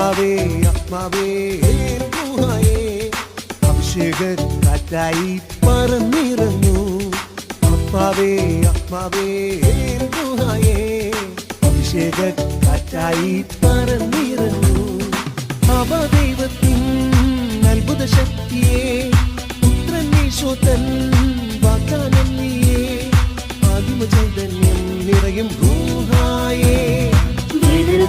ആത്മാവേ ആത്മാവേ ഗുഹായേ അഭിഷേക കാറ്റായി പറന്നിറങ്ങൂ. ആത്മാവേ ആത്മാവേ ഗുഹായേ അഭിഷേക കാറ്റായി പറന്നിറങ്ങൂ. അവദൈവത്തിൻ അത്ഭുത ശക്തിയെ പുത്രൻ യേശുതൻ വാഗ്ദാനം നീയേ. ആദിമ ചൈതന്യം നിറയും ഗുഹായേ. വേദന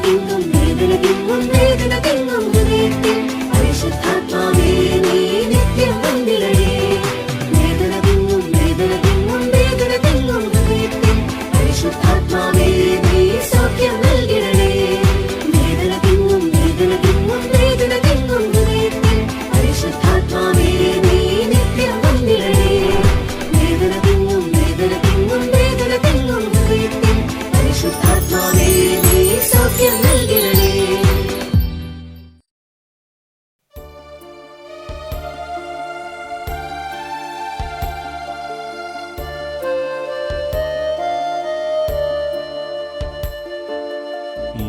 തിങ്ങും ഹൃദയത്തിൽ പരിശുദ്ധാത്മാവേ നീ നിത്യം വന്നിടണേ. വേദന തിങ്ങും ഹൃദയത്തിൽ പരിശുദ്ധാത്മാവേ നീ സൗഖ്യം നൽകിടണേ. വേദന തിങ്ങും ഹൃദയത്തിൽ പരിശുദ്ധാത്മാവേ നീ നിത്യം വന്നിടണേ. വേദന തിങ്ങും ഹൃദയത്തിൽ പരിശുദ്ധാത്മാവേ നീ സൗഖ്യം നൽകിടണേ.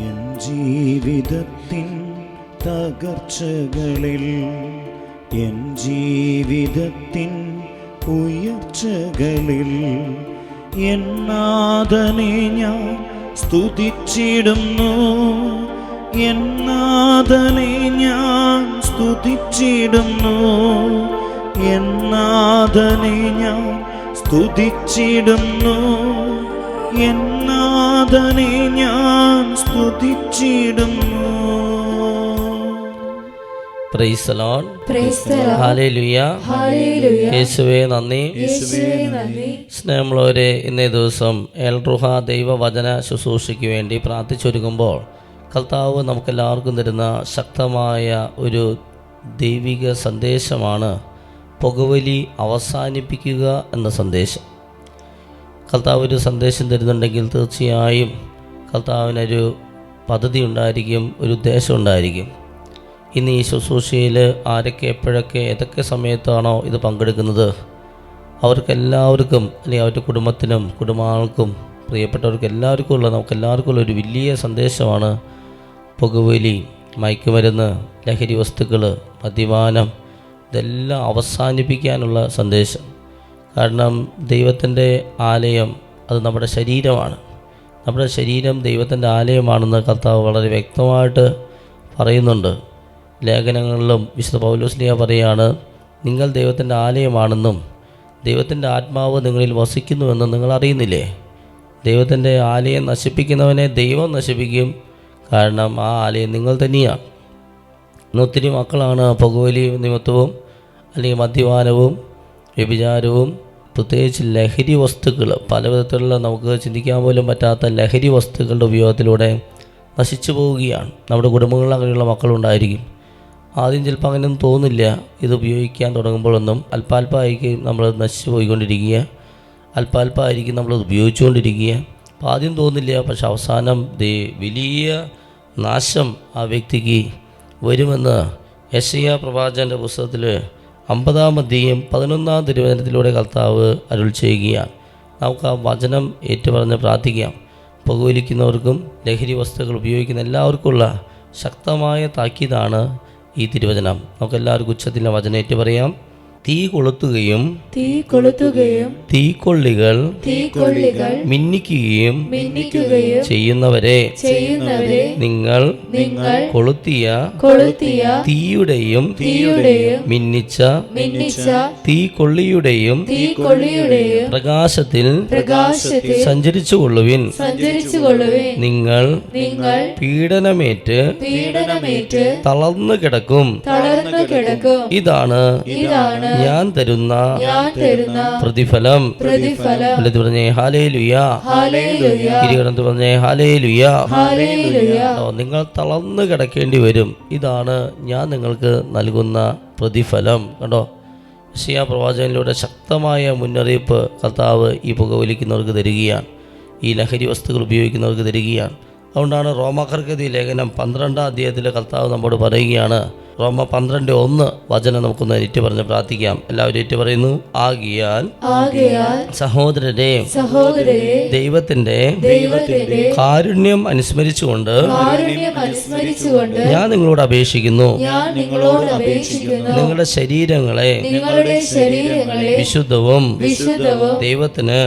എൻ ജീവിതത്തിൻ തകർച്ചകളിൽ എൻ ജീവിതത്തിൻ ഉയർച്ചകളിൽ എൻ നാഥനെ ഞാൻ സ്തുതിച്ചിടുന്നു. എൻ നാഥനെ ഞാൻ സ്തുതിച്ചിടുന്നു. എൻ നാഥനെ ഞാൻ സ്തുതിച്ചിടുന്നു. എൻ നാഥനെ ഞാൻ സ്തുതിച്ചിടുന്നു. Praise the lord. ഹല്ലേലൂയ. യേശുവേ നന്ദി. സ്നേഹമുള്ളവരെ, ഇന്നേ ദിവസം എൽ റുഹ ദൈവവചന ശുശ്രൂഷയ്ക്ക് വേണ്ടി പ്രാർത്ഥിച്ചൊരുങ്ങുമ്പോൾ കർത്താവ് നമുക്കെല്ലാവർക്കും തരുന്ന ശക്തമായ ഒരു ദൈവിക സന്ദേശമാണ് പുകവലി അവസാനിപ്പിക്കുക എന്ന സന്ദേശം. കർത്താവ് ഒരു സന്ദേശം തരുന്നുണ്ടെങ്കിൽ തീർച്ചയായും കർത്താവിനൊരു പദ്ധതി ഉണ്ടായിരിക്കും, ഒരു ഉദ്ദേശം ഉണ്ടായിരിക്കും. ഇന്ന് ഈ ശുശ്രൂഷയിൽ ആരൊക്കെ എപ്പോഴൊക്കെ ഏതൊക്കെ സമയത്താണോ ഇത് പങ്കെടുക്കുന്നത് അവർക്കെല്ലാവർക്കും, അല്ലെങ്കിൽ അവരുടെ കുടുംബത്തിനും കുടുംബാൾക്കും പ്രിയപ്പെട്ടവർക്ക് എല്ലാവർക്കും ഉള്ള നമുക്കെല്ലാവർക്കും ഉള്ള ഒരു വലിയ സന്ദേശമാണ് പുകവലി, മയക്കുമരുന്ന്, ലഹരി വസ്തുക്കൾ, മദ്യപാനം, ഇതെല്ലാം അവസാനിപ്പിക്കാനുള്ള സന്ദേശം. കാരണം ദൈവത്തിൻ്റെ ആലയം അത് നമ്മുടെ ശരീരമാണ്. നമ്മുടെ ശരീരം ദൈവത്തിൻ്റെ ആലയമാണെന്ന് കർത്താവ് വളരെ വ്യക്തമായിട്ട് പറയുന്നുണ്ട്. ലേഖനങ്ങളിലും വിശുദ്ധ പൗലോസ്ലീഹ പറയുകയാണ്, നിങ്ങൾ ദൈവത്തിൻ്റെ ആലയമാണെന്നും ദൈവത്തിൻ്റെ ആത്മാവ് നിങ്ങളിൽ വസിക്കുന്നുവെന്നും നിങ്ങൾ അറിയുന്നില്ലേ. ദൈവത്തിൻ്റെ ആലയം നശിപ്പിക്കുന്നവനെ ദൈവം നശിപ്പിക്കും. കാരണം ആ ആലയം നിങ്ങൾ തന്നെയാണ്. ഇന്ന് ഒത്തിരി മക്കളാണ് പുകവലി നിമിത്തവും അല്ലെങ്കിൽ മദ്യപാനവും വ്യഭിചാരവും പ്രത്യേകിച്ച് ലഹരി വസ്തുക്കൾ, പല വിധത്തിലുള്ള നമുക്ക് ചിന്തിക്കാൻ പോലും പറ്റാത്ത ലഹരി വസ്തുക്കളുടെ ഉപയോഗത്തിലൂടെ നശിച്ചു പോവുകയാണ്. നമ്മുടെ കുടുംബങ്ങളിൽ അങ്ങനെയുള്ള മക്കളുണ്ടായിരിക്കും. ആദ്യം ചിലപ്പോൾ അങ്ങനെയൊന്നും തോന്നില്ല. ഇത് ഉപയോഗിക്കാൻ തുടങ്ങുമ്പോഴൊന്നും അല്പാൽപ്പമായിരിക്കും നമ്മൾ നശിച്ചു പോയിക്കൊണ്ടിരിക്കുക, അല്പാൽപ്പമായിരിക്കും നമ്മളത് ഉപയോഗിച്ചുകൊണ്ടിരിക്കുക. അപ്പോൾ ആദ്യം തോന്നില്ല, പക്ഷെ അവസാനം വലിയ നാശം ആ വ്യക്തിക്ക് വരുമെന്ന് യെശയ്യാ പ്രവാചകൻ്റെ പുസ്തകത്തിൽ 50-ാം അധ്യായം 11-ാം തിരുവചനത്തിലൂടെ കർത്താവ് അരുൾ ചെയ്യുകയാണ്. നമുക്ക് ആ വചനം ഏറ്റുപറഞ്ഞ് പ്രാർത്ഥിക്കാം. പുകവലിക്കുന്നവർക്കും ലഹരി വസ്തുക്കൾ ഉപയോഗിക്കുന്ന എല്ലാവർക്കുമുള്ള ശക്തമായ താക്കീതാണ് ഈ തിരുവചനം. നമുക്കെല്ലാവർക്കും ഉച്ചത്തിൽ വചനം ഏറ്റു പറയാം. തീ കൊളുത്തുകയും തീക്കൊള്ളികൾ മിന്നിക്കുകയും ചെയ്യുന്നവരെ നിങ്ങൾ കൊളുത്തിയ തീയുടെയും മിന്നിച്ച തീക്കൊള്ളിയുടെയും പ്രകാശത്തിൽ സഞ്ചരിച്ചുകൊള്ളുവിൻ. നിങ്ങൾ പീഡനമേറ്റ് തളർന്നു കിടക്കും. ഇതാണ് ഞാൻ തരുന്ന പ്രതിഫലം. പറഞ്ഞേ ഹല്ലേലൂയ. ഇരുകടന്ന് പറഞ്ഞേ ഹല്ലേലൂയ. നിങ്ങൾ തളർന്നു കിടക്കേണ്ടി വരും. ഇതാണ് ഞാൻ നിങ്ങൾക്ക് നൽകുന്ന പ്രതിഫലം. കണ്ടോ, യെശയ്യാ പ്രവാചകനിലൂടെ ശക്തമായ മുന്നറിയിപ്പ് കർത്താവ് ഈ പുകവലിക്കുന്നവർക്ക് തരികയാണ്, ഈ ലഹരി വസ്തുക്കൾ ഉപയോഗിക്കുന്നവർക്ക് തരികയാണ്. അതുകൊണ്ടാണ് റോമാക്കാർക്കെതിരെ ലേഖനം 12-ാം അധ്യായത്തിൽ കർത്താവ് നമ്മോട് പറയുകയാണ്, റോമ 12:1 വചനം നമുക്കൊന്ന് ഏറ്റു പറഞ്ഞ് പ്രാർത്ഥിക്കാം. എല്ലാവരും ഏറ്റു പറയുന്നു. ആകയാൽ സഹോദരരെ ദൈവത്തിന്റെ കാരുണ്യം അനുസ്മരിച്ചുകൊണ്ട് ഞാൻ നിങ്ങളോട് അപേക്ഷിക്കുന്നു, നിങ്ങളുടെ ശരീരങ്ങളെ വിശുദ്ധവും ദൈവത്തിന്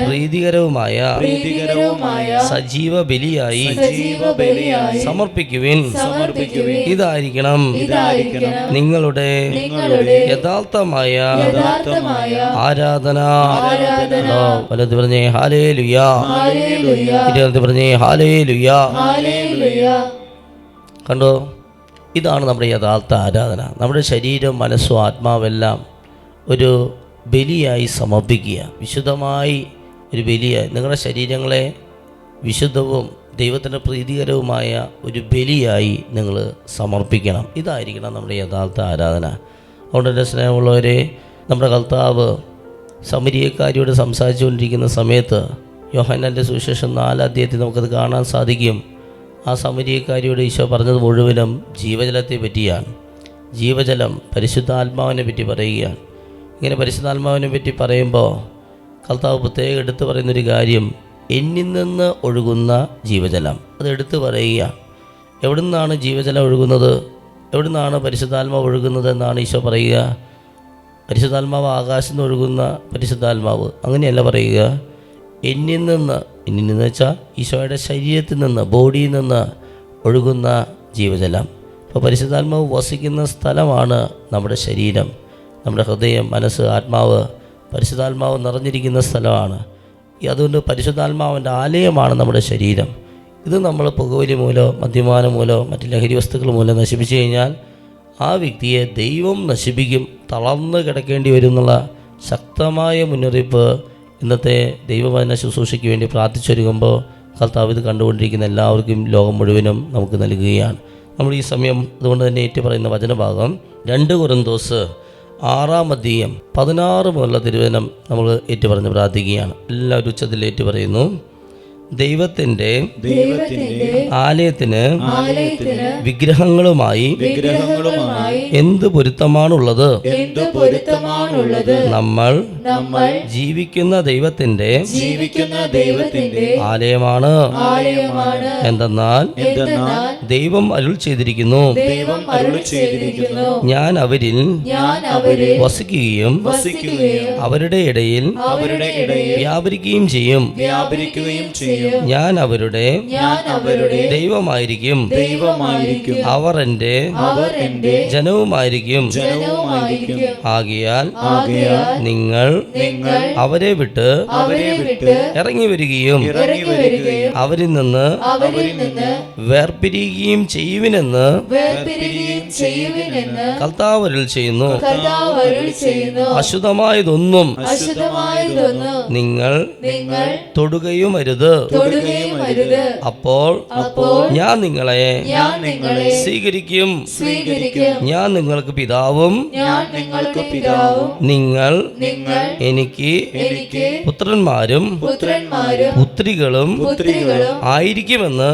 പ്രീതികരവുമായ സജീവ ബലിയായി സമർപ്പിക്കുവിൻ. ഇതായിരിക്കണം നിങ്ങളുടെ യഥാർത്ഥമായ ആരാധന. വലത് പറഞ്ഞേ ഹല്ലേലൂയ, ഇരുപത് പറഞ്ഞേ ഹല്ലേലൂയ. കണ്ടോ, ഇതാണ് നമ്മുടെ യഥാർത്ഥ ആരാധന. നമ്മുടെ ശരീരം, മനസ്സും ആത്മാവെല്ലാം ഒരു ബലിയായി സമർപ്പിക്കുക. വിശുദ്ധമായി ഒരു ബലിയായി നിങ്ങളുടെ ശരീരങ്ങളെ വിശുദ്ധവും ദൈവത്തിന് പ്രീതികരവുമായ ഒരു ബലിയായി നിങ്ങൾ സമർപ്പിക്കണം. ഇതായിരിക്കണം നമ്മുടെ യഥാർത്ഥ ആരാധന. അതുകൊണ്ട് എൻ്റെ സ്നേഹമുള്ളവരെ, നമ്മുടെ കർത്താവ് സമരിയക്കാരിയോട് സംസാരിച്ചുകൊണ്ടിരിക്കുന്ന സമയത്ത് യോഹന്നാൻ്റെ സുവിശേഷം 4 അധ്യായത്തിൽ നമുക്കത് കാണാൻ സാധിക്കും. ആ സമരിയക്കാരിയോട് ഈശോ പറഞ്ഞത് മുഴുവനും ജീവജലത്തെ പറ്റിയാണ്. ജീവജലം പരിശുദ്ധാത്മാവിനെ പറ്റി പറയുകയാണ്. ഇങ്ങനെ പരിശുദ്ധാത്മാവിനെ പറ്റി പറയുമ്പോൾ കർത്താവ് പ്രത്യേകം എടുത്തു പറയുന്നൊരു കാര്യം, എന്നിൽ നിന്ന് ഒഴുകുന്ന ജീവജലം. അത് എടുത്തു പറയുക. എവിടെ നിന്നാണ് ജീവജലം ഒഴുകുന്നത്, എവിടെ നിന്നാണ് പരിശുദ്ധാത്മാവ് ഒഴുകുന്നത് എന്നാണ് ഈശോ പറയുക. പരിശുദ്ധാത്മാവ് ആകാശത്ത് നിന്ന് ഒഴുകുന്ന പരിശുദ്ധാത്മാവ് അങ്ങനെയല്ല പറയുക. എന്നിൽ നിന്ന് വെച്ചാൽ ഈശോയുടെ ശരീരത്തിൽ നിന്ന്, ബോഡിയിൽ നിന്ന് ഒഴുകുന്ന ജീവജലം. അപ്പോൾ പരിശുദ്ധാത്മാവ് വസിക്കുന്ന സ്ഥലമാണ് നമ്മുടെ ശരീരം, നമ്മുടെ ഹൃദയം, മനസ്സ്, ആത്മാവ്. പരിശുദ്ധാത്മാവ് നിറഞ്ഞിരിക്കുന്ന സ്ഥലമാണ്. അതുകൊണ്ട് പരിശുദ്ധാത്മാവിൻ്റെ ആലയമാണ് നമ്മുടെ ശരീരം. ഇത് നമ്മൾ പുകവലി മൂലമോ മദ്യപാനം മൂലമോ മറ്റ് ലഹരി വസ്തുക്കൾ മൂലം നശിപ്പിച്ചു കഴിഞ്ഞാൽ ആ വ്യക്തിയെ ദൈവം നശിപ്പിക്കും, തളർന്ന് കിടക്കേണ്ടി വരും എന്നുള്ള ശക്തമായ മുന്നറിയിപ്പ് ഇന്നത്തെ ദൈവവചന ശുശ്രൂഷയ്ക്ക് വേണ്ടി പ്രാർത്ഥിച്ചൊരുങ്ങുമ്പോൾ കർത്താവ് ഇത് കണ്ടുകൊണ്ടിരിക്കുന്ന എല്ലാവർക്കും, ലോകം മുഴുവനും നമുക്ക് നൽകുകയാണ്. നമ്മൾ ഈ സമയം അതുകൊണ്ട് തന്നെ ഏറ്റു പറയുന്ന വചനഭാഗം 2 കൊരിന്തോസ് 6 അധ്യായം 16 മുതലുള്ള തിരുവചനം നമ്മൾ ഏറ്റുപറഞ്ഞ് പ്രാർത്ഥിക്കുകയാണ്. എല്ലാവരും ഉച്ചത്തിൽ ഏറ്റുപറയുന്നു. ദൈവത്തിന്റെ ആലയത്തിന് വിഗ്രഹങ്ങളുമായി എന്ത് പൊരുത്തമാണുള്ളത്? നമ്മൾ ജീവിക്കുന്ന ദൈവത്തിന്റെ ആലയമാണ്. എന്തെന്നാൽ ദൈവം അരുൾ ചെയ്തിരിക്കുന്നു, ഞാൻ അവരിൽ വസിക്കുകയും അവരുടെ ഇടയിൽ വ്യാപരിക്കുകയും ചെയ്യും. ഞാൻ അവരുടെ ദൈവമായിരിക്കും, അവർ എൻ്റെ ജനവുമായിരിക്കും. ആകയാൽ നിങ്ങൾ അവരെ വിട്ട് ഇറങ്ങി വരികയും അവരിൽ നിന്ന് വേർപിരിയുകയും ചെയ്യുവിനെന്ന് കർത്താവ് അരുൾ ചെയ്യുന്നു. അശുദ്ധമായതൊന്നും നിങ്ങൾ തൊടുകയും അരുത്. അപ്പോൾ ഞാൻ നിങ്ങളെ സ്വീകരിക്കും. ഞാൻ നിങ്ങൾക്ക് പിതാവും നിങ്ങൾ എനിക്ക് പുത്രന്മാരും പുത്രികളും ആയിരിക്കുമെന്ന്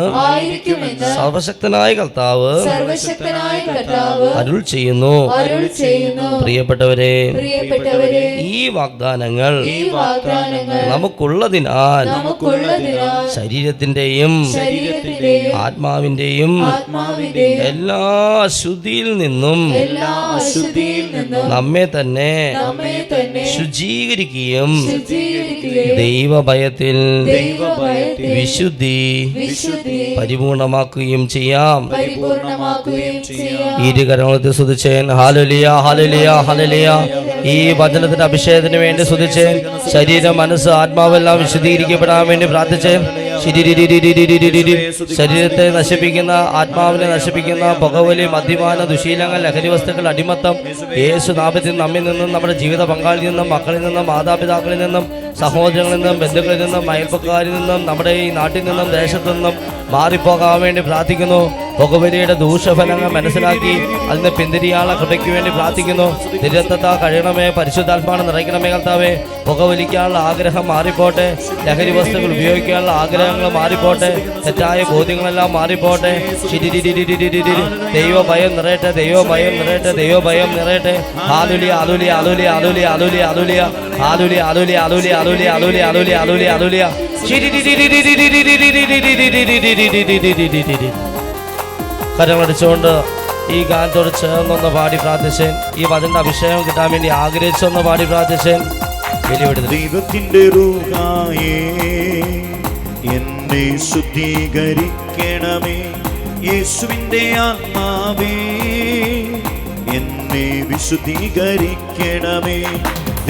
സർവശക്തനായ കർത്താവ് അരുൾ ചെയ്യുന്നു. പ്രിയപ്പെട്ടവരെ, ഈ വാഗ്ദാനങ്ങൾ നമുക്കുള്ളതിനാൽ ശരീരത്തിന്റെയും ആത്മാവിന്റെയും എല്ലാ അശുദ്ധിയിൽ നിന്നും നമ്മെ തന്നെ ശുചീകരിക്കുകയും ദൈവഭയത്തിൽ വിശുദ്ധി പരിപൂർണമാക്കുകയും ചെയ്യാം. ഇരുകരങ്ങളെ സ്തുതിച്ചേൻ. ഹല്ലേലൂയ, ഹല്ലേലൂയ, ഹല്ലേലൂയ. ഈ വചനത്തിന്റെ അഭിഷേകത്തിന് വേണ്ടി സ്തുതിച്ചേൻ. ശരീരം, മനസ്സ്, ആത്മാവെല്ലാം വിശുദ്ധീകരിക്കപ്പെടാൻ വേണ്ടി പ്രാർത്ഥിച്ചേൻ. ശരീരത്തെ നശിപ്പിക്കുന്ന, ആത്മാവിനെ നശിപ്പിക്കുന്ന പുകവലി, മദ്യപാന, ദുശീലങ്ങൾ, ലഹരി വസ്തുക്കൾ, അടിമത്തം യേശു നാമത്തിൽ നമ്മിൽ നിന്നും, നമ്മുടെ ജീവിത പങ്കാളിൽ നിന്നും, മക്കളിൽ നിന്നും, മാതാപിതാക്കളിൽ നിന്നും, സഹോദരങ്ങളിൽ നിന്നും, ബന്ധുക്കളിൽ നിന്നും, അയൽപ്പക്കാരിൽ നിന്നും, നമ്മുടെ ഈ നാട്ടിൽ നിന്നും, ദേശത്തു നിന്നും മാറിപ്പോകാൻ വേണ്ടി പ്രാർത്ഥിക്കുന്നു. പുകവലിയുടെ ദൂഷ്യഫലങ്ങൾ മനസ്സിലാക്കി അതിന് പിന്തിരിയാനുള്ള കൃപയ്ക്ക് വേണ്ടി പ്രാർത്ഥിക്കുന്നു. തിരുരക്തത്താൽ കഴിയണമേ, പരിശുദ്ധാത്മാവിനെ നിറയ്ക്കണമേ കർത്താവേ. പുകവലിക്കാനുള്ള ആഗ്രഹം മാറിപ്പോട്ടെ, ലഹരി വസ്തുക്കൾ ഉപയോഗിക്കാനുള്ള ആഗ്രഹങ്ങൾ മാറിപ്പോട്ടെ, തെറ്റായ ബോധ്യങ്ങളെല്ലാം മാറിപ്പോട്ടെ. ദൈവഭയം നിറയട്ടെ, ദൈവഭയം നിറയട്ടെ, ദൈവഭയം നിറയട്ടെ. ഹല്ലേലൂയ, ഹല്ലേലൂയ, ഹല്ലേലൂയ, ഹല്ലേലൂയ, ഹല്ലേലൂയ, ഹല്ലേലൂയ, ഹല്ലേലൂയ, ഹല്ലേലൂയ, ഹല്ലേലൂയ, ഹല്ലേലൂയ, ഹല്ലേലൂയ, ഹല്ലേലൂയ, ഹല്ലേലൂയ. കരങ്ങളടിച്ചുകൊണ്ട് ഈ ഗാനത്തോട് ചേർന്നൊന്ന് പാടി പ്രാർത്ഥിച്ചേൻ. ഈ വചന്റെ അഭിഷേകം കിട്ടാൻ വേണ്ടി ആഗ്രഹിച്ചൊന്ന് പാടി പ്രാർത്ഥിച്ചേൻ. ദൈവത്തിന്റെ റൂഹായേ എന്നെ ശുദ്ധീകരിക്കണമേ, യേശുവിന്റെ ആത്മാവേ എന്നെ വിശുദ്ധീകരിക്കണമേ.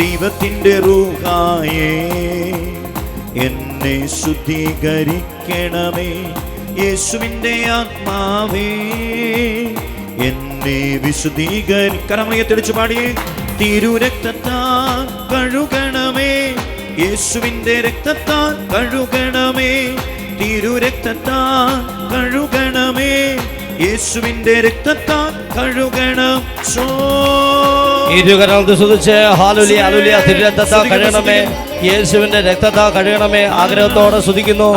ദൈവത്തിന്റെ റൂഹായേ എന്നെ ശുദ്ധീകരിക്കണമേ, യേശുവിന്റെ ആത്മാവേ എന്നെ വിശുദ്ധീകരിക്കണമേ. തെളിച്ചു പാടിയേ. തിരുരക്തത്താൽ കഴുകണമേ, യേശുവിന്റെ രക്തത്താൽ കഴുകണമേ, തിരുരക്തത്താൽ കഴുകണമേ, യേശുവിന്റെ രക്തത്താൽ കഴുകണം. ഇരുകരങ്ങൾ സ്തുതിച്ച് ഹല്ലേലൂയ, ഹല്ലേലൂയ. തിരുരക്തത്താൽ കഴുകണമേ, യേശുവിന്റെ രക്തത്താൽ കഴുകണമേ. ആഗ്രഹത്തോടെ സ്തുതിക്കുന്നു.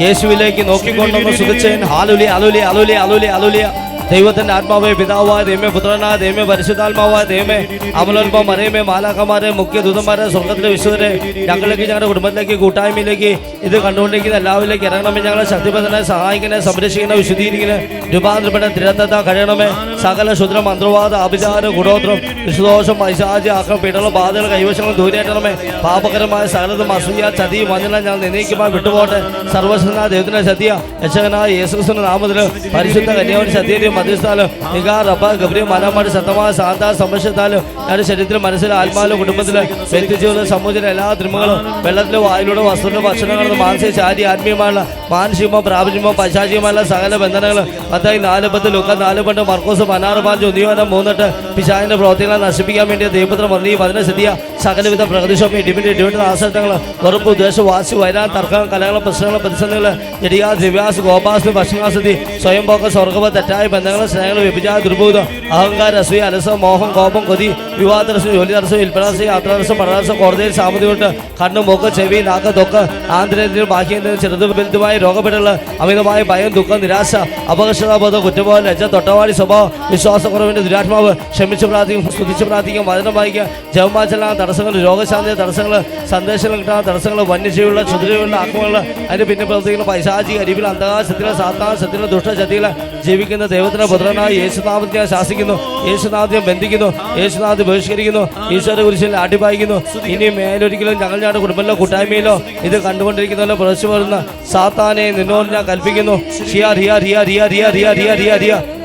യേശുവിലേക്ക് നോക്കിക്കൊണ്ടൊന്ന് സ്തുതിച്ചേൻ. ഹല്ലേലൂയ, ഹല്ലേലൂയ, ഹല്ലേലൂയ, ഹല്ലേലൂയ, ഹല്ലേലൂയ. ദൈവത്തിന്റെ ആത്മാവേ, പിതാവായ ദൈവമേ, പുത്രനായ ദൈവമേ, പരിശുദ്ധാത്മാവായ ദൈവമേ, അമലോത്ഭവം മറിയമേ, മാലാഖമാരെ, മുഖ്യ ദൂതന്മാരെ, സ്വർഗത്തിലെ വിശുദ്ധരെ, ഞങ്ങളിലേക്ക്, ഞങ്ങളുടെ കുടുംബത്തിലേക്ക്, കൂട്ടായ്മയിലേക്ക്, ഇത് കണ്ടുകൊണ്ടിരിക്കുന്ന എല്ലാവരിലേക്ക് ഇറങ്ങണമേ. ഞങ്ങളെ ശക്തിപ്രദനെ സഹായിക്കണേ, സംരക്ഷിക്കണേ, വിശുദ്ധീകരിക്കണേ. രൂപാന്തരപ്പെട്ട തിരുരക്തത്താൽ കഴിയണമേ. സകല ശുദ്ര മന്ത്രവാദ അഭിചാര ഗുണോത്രം വിശുദോഷം പൈശാചി ആക്രം പീഡനം ബാധകൾ കൈവശങ്ങൾ ദൂരേറ്റണമേ. പാപകരമായ സകലതും അസൂയ ചതി വഞ്ചന ഞങ്ങൾ നിന്നയിക്കുമ്പോൾ വിട്ടുപോട്ടെ. സർവശക്തനായ ദൈവത്തിന്റെ സത്യ രക്ഷകനായ യേശുക്രിസ്തുവിന്റെ നാമത്തിലും പരിശുദ്ധ കന്യാവിന്റെ സത്യയും മധ്യസ്ഥാലും നികാ റബ്ബ ഗബ്രിയ മലമാടി സത്തമായ സാന്താ സംരക്ഷത്താലും ഞങ്ങളുടെ ശരീരത്തിലും മനസ്സിലും ആത്മാവിലും കുടുംബത്തിലും വ്യക്തിജീവിതം സമൂഹത്തിലെ എല്ലാ തിന്മകളും വെള്ളത്തിലും വായിലൂടെ വസ്തുവിലും ഭക്ഷണങ്ങളും മാനസിക ശാരീരിക ആത്മീയമായുള്ള മാനസികമോ പ്രാപഞ്ചികമോ പൈശാചികമല്ല സകല ബന്ധനങ്ങളും 10:4 ലൂക്ക 4 മർക്കോസ് 16 ഉദ്യോഗം 3 പിശാചിന്റെ പ്രവർത്തികളെ നശിപ്പിക്കാൻ വേണ്ടി ദൈവപുത്രം പറഞ്ഞു. ഈ വചന സ്ഥിതിയ സകലവിധ പ്രകൃതിശോഭ ഇടിമിന്റെ ആസക്തങ്ങൾ വെറുപ്പ് ഉദ്ദേശ വാശി വൈരാൻ തർക്കം കലകളും പ്രശ്നങ്ങളും പ്രതിസന്ധികൾ ജടിയാ ദിവ്യാസ് ഗോപാസ് ഭക്ഷണാസതി സ്വയം പോക്ക സ്വർഗവ തെറ്റായ ബന്ധങ്ങൾ സ്നേഹങ്ങൾ വ്യഭിചാര ദുർബോധം അഹങ്കാര അസൂയ അലസം മോഹം കോപം കൊതി വിവാഹതടസ്സം ജോലി തടസ്സം വിൽപ്പനാസം യാത്രാതടസ്സം പഠനതടസ്സം കോടതിയിൽ സാമൂഹികമായിട്ട് കണ്ണ് മൂക്ക് ചെവി നാക്ക് തൊക്ക് ആന്തരേന്ദ്രിയം ബാഹ്യേന്ദ്രിയം ചെറുതും വലുതുമായ രോഗപ്പെട്ടുള്ള അമിതമായ ഭയം ദുഃഖം നിരാശ അപകർഷതാബോധം കുറ്റബോധം ലജ്ജ തൊട്ടവാടി സ്വഭാവം വിശ്വാസക്കുറവിന്റെ ദുരാത്മാവ് ക്ഷമിച്ച് പ്രാർത്ഥിക്കും സ്തുതിച്ച് പ്രാർത്ഥിക്കും വചനം വായിക്കുക ജവമാചരണ തടസ്സങ്ങൾ രോഗശാന്തി തടസ്സങ്ങൾ സന്ദേശങ്ങൾ കിട്ടാൻ തടസ്സങ്ങൾ വന്യജീവികളുടെ ക്ഷുദ്രജീവികളുടെ ആക്രമണങ്ങൾ അതിന് പിന്നെ പ്രവർത്തിക്കുന്ന പൈശാചിക അരിവിൽ അന്ധകാശത്തിലെ സാത്താശത്തിലെ ദുഷ്ടശക്തികളെ ജീവിക്കുന്ന ദൈവത്തിന്റെ പുത്രനായ യേശുനാമത്തെ ഞാൻ ശാസിക്കുന്നു, യേശുനാമത്തെ ബന്ധിക്കുന്നു, യേശുനാമത്തെ ബഹിഷ്കരിക്കുന്നു, ഈശ്വര കുരിശിൽ ആട്ടിപ്പായിക്കുന്നു. ഇനി മേലൊരിക്കലും ഞങ്ങളുടെ കുടുംബത്തിലോ കൂട്ടായ്മയിലോ ഇത് കണ്ടുകൊണ്ടിരിക്കുന്നവരോ പ്രവേശിച്ചു വരുന്ന സാത്താനെ നിന്നോട് ഞാൻ കൽപ്പിക്കുന്നു.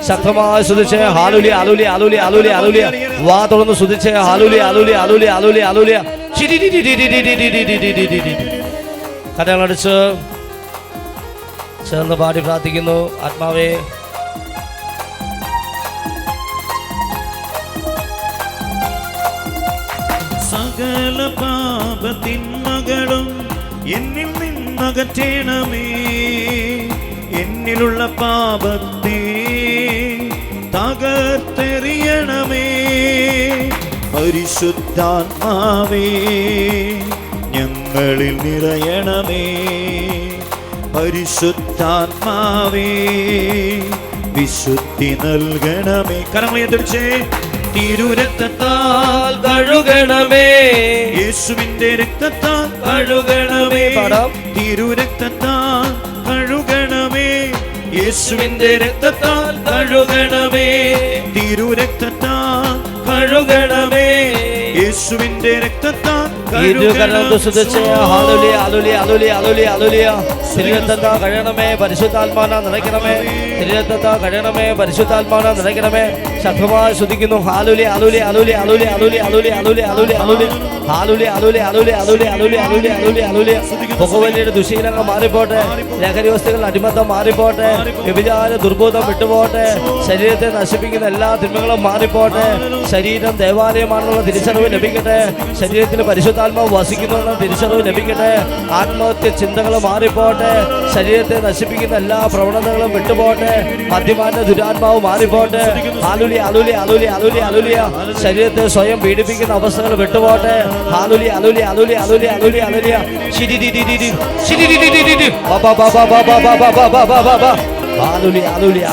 ശക്തമായി സ്തുതിച്ചേ ഹല്ലേലൂയ ഹല്ലേലൂയ ഹല്ലേലൂയ ഹല്ലേലൂയ ഹല്ലേലൂയ. വാ തുറന്ന് സ്തുതിച്ചേ ഹല്ലേലൂയ ഹല്ലേലൂയ ഹല്ലേലൂയ ഹല്ലേലൂയ ഹല്ലേലൂയ. കരങ്ങളടിച്ച് ചേർന്ന് പാടി പ്രാർത്ഥിക്കുന്നു. ആത്മാവേ സകല പാപത്തിന്മകളും എന്നിൽ നിന്നകറ്റണമേ, എന്നിലുള്ള പാപത്തെ തകർത്തെറിയണമേ. പരിശുദ്ധാത്മാവേ ഞങ്ങളിൽ നിറയണമേ, പരിശുദ്ധാത്മാവേ വിശുദ്ധി നൽകണമേ. കരമുയർത്തിച്ചേ. തിരുരക്തത്താൽ കഴുകണമേ, യേശുവിന്റെ രക്തത്താൽ കഴുകണമേ. തിരുരക്തത്താൽ കഴുകണമേ, യേശുവിന്റെ രക്തത്താൽ കഴുകണമേ. തിരുരക്തത്താൽ കഴുകണമേ, യേശുവിന്റെ രക്തത്താൽ കഴിയണമേ. പരിശുദ്ധാത്മാന നിറയ്ക്കണമേ, തിരുരക്തത്താൽ കഴിയണമേ, പരിശുദ്ധാത്മാന നിറയ്ക്കണമേ. ശക്തമായി സ്തുതിക്കുന്നു. ഹല്ലേലൂയ ഹല്ലേലൂയ ഹല്ലേലൂയ ഹല്ലേലൂയ ഹല്ലേലൂയ ഹല്ലേലൂയ ഹല്ലേലൂയ പുകവലിയുടെ ദുശീലങ്ങൾ മാറിപ്പോട്ടെ, ലഹരി വസ്തുക്കളുടെ അടിമത്തം മാറിപ്പോട്ടെ, വ്യഭിചാര ദുർബോധം വിട്ടുപോട്ടെ, ശരീരത്തെ നശിപ്പിക്കുന്ന എല്ലാ തിന്മകളും മാറിപ്പോട്ടെ, ശരീരം ദേവാലയമാണെന്നുള്ള തിരിച്ചറിവ് ലഭിക്കട്ടെ, ശരീരത്തിൽ പരിശുദ്ധാത്മാവ് വസിക്കുന്നുവെന്ന തിരിച്ചറിവ് ലഭിക്കട്ടെ, ആത്മഹത്യ ചിന്തകൾ മാറിപ്പോട്ടെ, ശരീരത്തെ നശിപ്പിക്കുന്ന എല്ലാ പ്രവണതകളും വിട്ടുപോട്ടെ, മദ്യപാന ദുരാത്മാവ് മാറിപ്പോട്ടെ. ഹാലുലിയ അലുലിയ അലുലിയ അലുലിയ അലുലിയ. ശരീരത്തെ സ്വയം പീഡിപ്പിക്കുന്ന അവസ്ഥകൾ വിട്ടുപോട്ടെ. ഹാലുലിയ അലുലിയ അലുലിയ അലുലിയ അലുലിയ അലുലിയ. ഹാലുലിയ അലുലിയ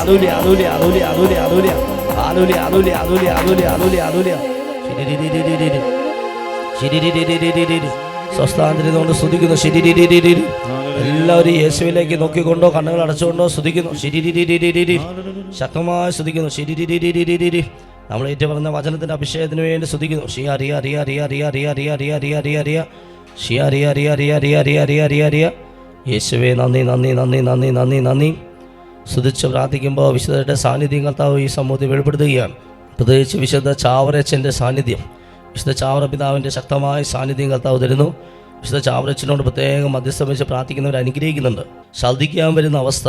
അലുലിയ അലുലിയ അലുലിയ അലുലിയ അലുലിയ ഹാലുലിയ അലുലിയ അലുലിയ അലുലിയ അലുലിയ അലുലിയ. സ്വസ്ഥാന്തരത്തോണ്ട് സ്തുതിക്കുന്നു. എല്ലാവരും യേശുവിലേക്ക് നോക്കിക്കൊണ്ടോ കണ്ണുകൾ അടച്ചുകൊണ്ടോ സ്തുതിക്കുന്നു. ശക്തമായി സ്തുതിക്കുന്നു. നമ്മൾ ഏറ്റു പറഞ്ഞ വചനത്തിന്റെ അഭിഷേകത്തിന് വേണ്ടി സ്തുതിക്കുന്നു. യേശുവേ നന്ദി നന്ദി നന്ദി നന്ദി നന്ദി നന്ദി. സ്തുതിച്ച് പ്രാർത്ഥിക്കുമ്പോൾ വിശുദ്ധരുടെ സാന്നിധ്യം കർത്താവ് ഈ സമൂഹത്തിൽ വെളിപ്പെടുത്തുകയാണ്. പ്രത്യേകിച്ച് വിശുദ്ധ ചാവറച്ചൻ്റെ സാന്നിധ്യം, വിശുദ്ധ ചാവറ പിതാവിൻ്റെ ശക്തമായ സാന്നിധ്യം കർത്താവ് തരുന്നു. വിശുദ്ധ ചാവറച്ചനോട് പ്രത്യേകം മധ്യസ്ഥം വെച്ച് പ്രാർത്ഥിക്കുന്നവർ അനുഗ്രഹിക്കുന്നുണ്ട്. ഛർദ്ദിക്കാൻ വരുന്ന അവസ്ഥ,